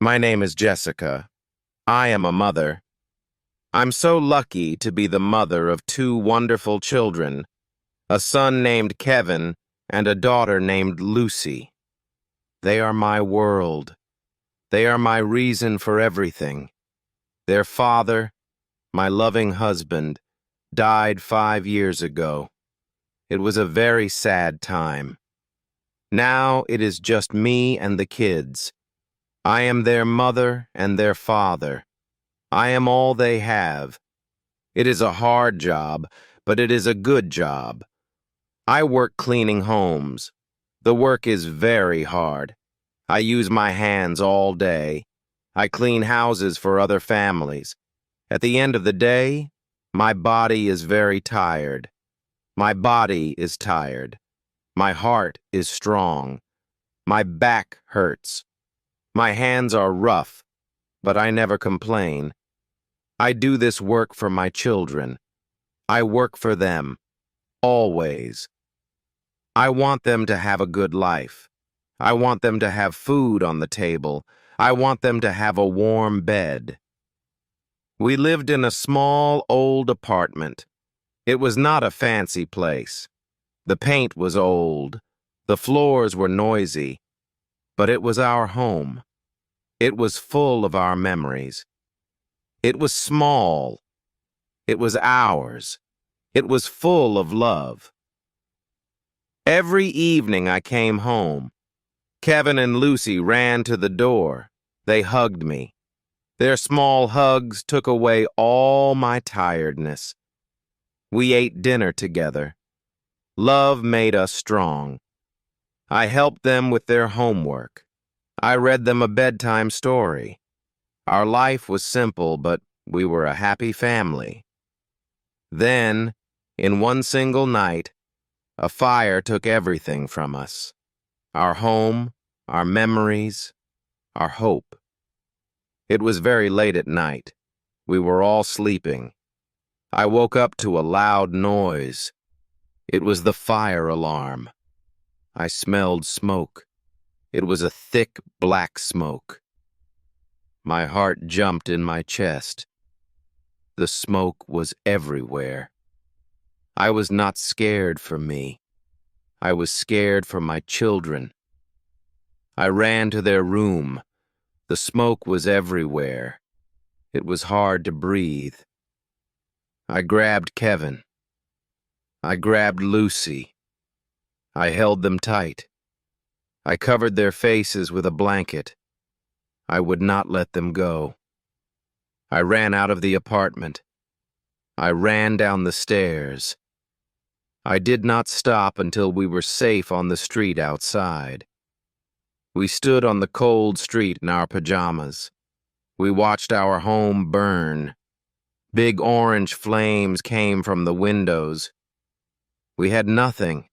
My name is Jessica. I am a mother. I'm so lucky to be the mother of two wonderful children, a son named Kevin and a daughter named Lucy. They are my world. They are my reason for everything. Their father, my loving husband, died 5 years ago. It was a very sad time. Now it is just me and the kids. I am their mother and their father. I am all they have. It is a hard job, but it is a good job. I work cleaning homes. The work is very hard. I use my hands all day. I clean houses for other families. At the end of the day, my body is very tired. My body is tired. My heart is strong. My back hurts. My hands are rough, but I never complain. I do this work for my children. I work for them, always. I want them to have a good life. I want them to have food on the table. I want them to have a warm bed. We lived in a small, old apartment. It was not a fancy place. The paint was old. The floors were noisy. But it was our home. It was full of our memories. It was small. It was ours. It was full of love. Every evening I came home. Kevin and Lucy ran to the door. They hugged me. Their small hugs took away all my tiredness. We ate dinner together. Love made us strong. I helped them with their homework. I read them a bedtime story. Our life was simple, but we were a happy family. Then, in one single night, a fire took everything from us. Our home, our memories, our hope. It was very late at night. We were all sleeping. I woke up to a loud noise. It was the fire alarm. I smelled smoke. It was a thick, black smoke. My heart jumped in my chest. The smoke was everywhere. I was not scared for me. I was scared for my children. I ran to their room. The smoke was everywhere. It was hard to breathe. I grabbed Kevin. I grabbed Lucy. I held them tight. I covered their faces with a blanket. I would not let them go. I ran out of the apartment. I ran down the stairs. I did not stop until we were safe on the street outside. We stood on the cold street in our pajamas. We watched our home burn. Big orange flames came from the windows. We had nothing.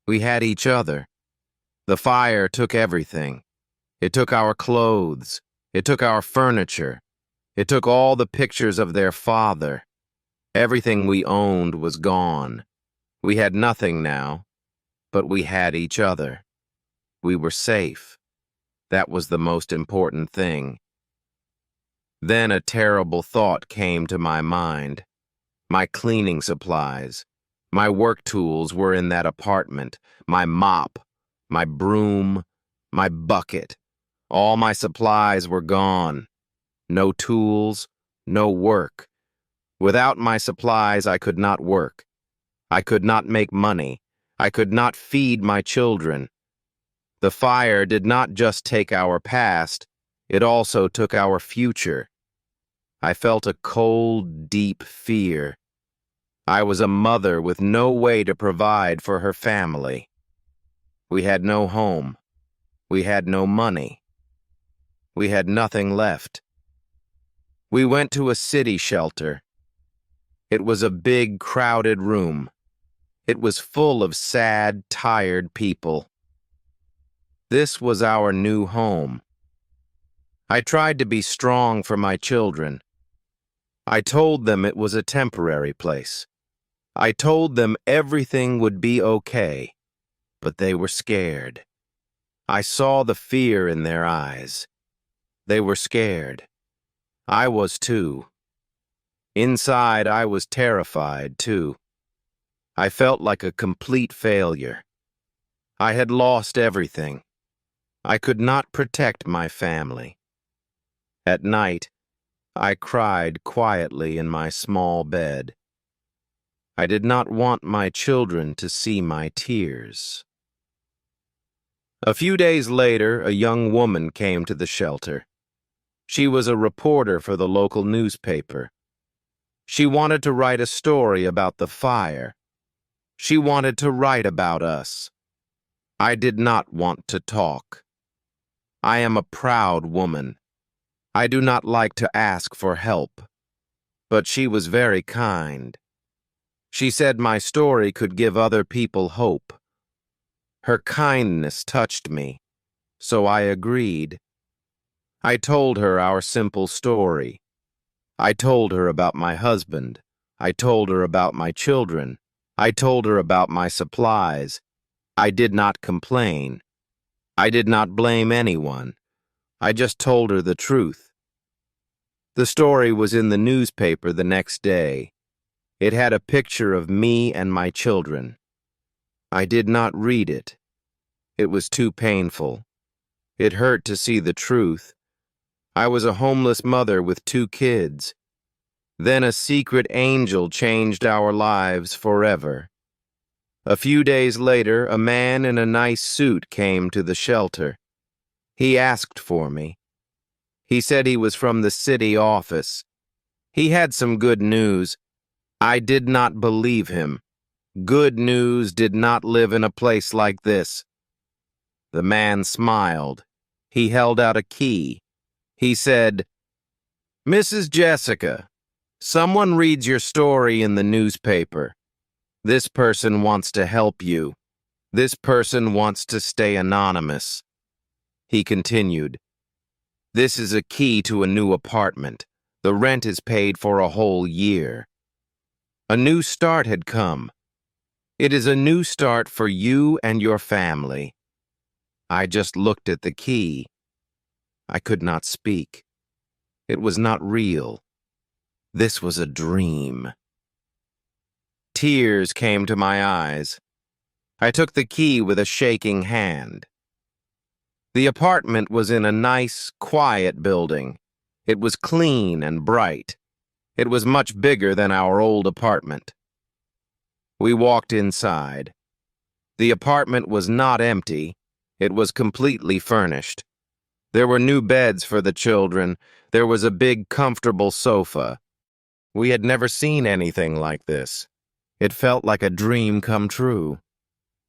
We had each other. The fire took everything. It took our clothes. It took our furniture. It took all the pictures of their father. Everything we owned was gone. We had nothing now, but we had each other. We were safe. That was the most important thing. Then a terrible thought came to my mind. My cleaning supplies. My work tools were in that apartment. My mop, my broom, my bucket. All my supplies were gone. No tools, no work. Without my supplies, I could not work. I could not make money. I could not feed my children. The fire did not just take our past, it also took our future. I felt a cold, deep fear. I was a mother with no way to provide for her family. We had no home. We had no money. We had nothing left. We went to a city shelter. It was a big, crowded room. It was full of sad, tired people. This was our new home. I tried to be strong for my children. I told them it was a temporary place. I told them everything would be okay, but they were scared. I saw the fear in their eyes. They were scared. I was too. Inside, I was terrified too. I felt like a complete failure. I had lost everything. I could not protect my family. At night, I cried quietly in my small bed. I did not want my children to see my tears. A few days later, a young woman came to the shelter. She was a reporter for the local newspaper. She wanted to write a story about the fire. She wanted to write about us. I did not want to talk. I am a proud woman. I do not like to ask for help. But she was very kind. She said my story could give other people hope. Her kindness touched me, so I agreed. I told her our simple story. I told her about my husband. I told her about my children. I told her about my supplies. I did not complain. I did not blame anyone. I just told her the truth. The story was in the newspaper the next day. It had a picture of me and my children. I did not read it. It was too painful. It hurt to see the truth. I was a homeless mother with 2 kids. Then a secret angel changed our lives forever. A few days later, a man in a nice suit came to the shelter. He asked for me. He said he was from the city office. He had some good news. I did not believe him. Good news did not live in a place like this. The man smiled. He held out a key. He said, "Mrs. Jessica, someone reads your story in the newspaper. This person wants to help you. This person wants to stay anonymous." He continued, "This is a key to a new apartment. The rent is paid for a whole year." A new start had come. It is a new start for you and your family. I just looked at the key. I could not speak. It was not real. This was a dream. Tears came to my eyes. I took the key with a shaking hand. The apartment was in a nice, quiet building. It was clean and bright. It was much bigger than our old apartment. We walked inside. The apartment was not empty. It was completely furnished. There were new beds for the children. There was a big, comfortable sofa. We had never seen anything like this. It felt like a dream come true.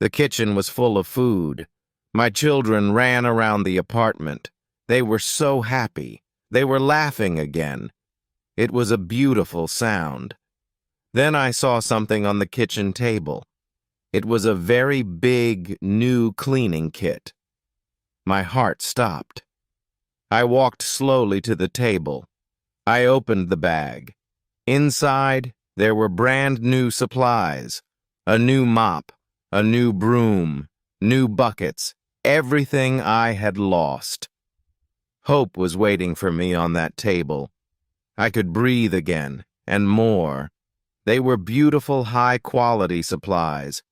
The kitchen was full of food. My children ran around the apartment. They were so happy. They were laughing again. It was a beautiful sound. Then I saw something on the kitchen table. It was a very big, new cleaning kit. My heart stopped. I walked slowly to the table. I opened the bag. Inside, there were brand new supplies. A new mop, a new broom, new buckets, everything I had lost. Hope was waiting for me on that table. I could breathe again, and more. They were beautiful, high-quality supplies,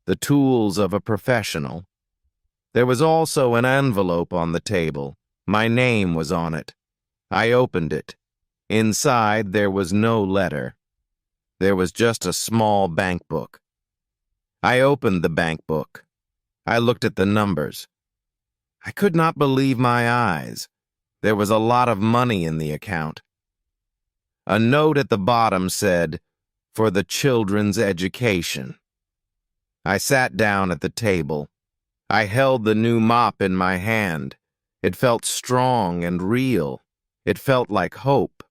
the tools of a professional. There was also an envelope on the table. My name was on it. I opened it. Inside, there was no letter. There was just a small bank book. I opened the bank book. I looked at the numbers. I could not believe my eyes. There was a lot of money in the account. A note at the bottom said, "For the children's education." I sat down at the table. I held the new mop in my hand. It felt strong and real. It felt like hope.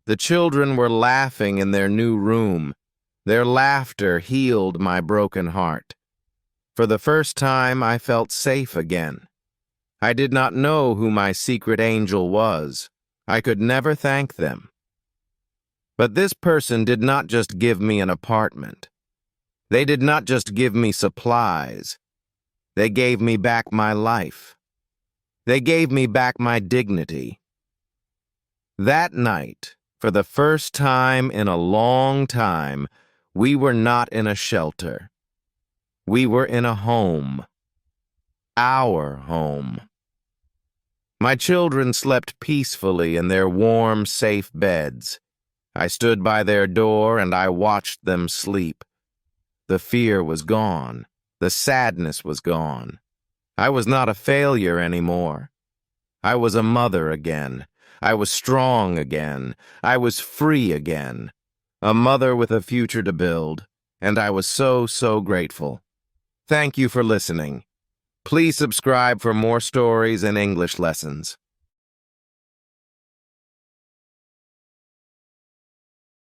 The children were laughing in their new room. Their laughter healed my broken heart. For the first time, I felt safe again. I did not know who my secret angel was. I could never thank them. But this person did not just give me an apartment. They did not just give me supplies. They gave me back my life. They gave me back my dignity. That night, for the first time in a long time, we were not in a shelter. We were in a home. Our home. My children slept peacefully in their warm, safe beds. I stood by their door and I watched them sleep. The fear was gone. The sadness was gone. I was not a failure anymore. I was a mother again. I was strong again. I was free again. A mother with a future to build. And I was so, so grateful. Thank you for listening. Please subscribe for more stories and English lessons.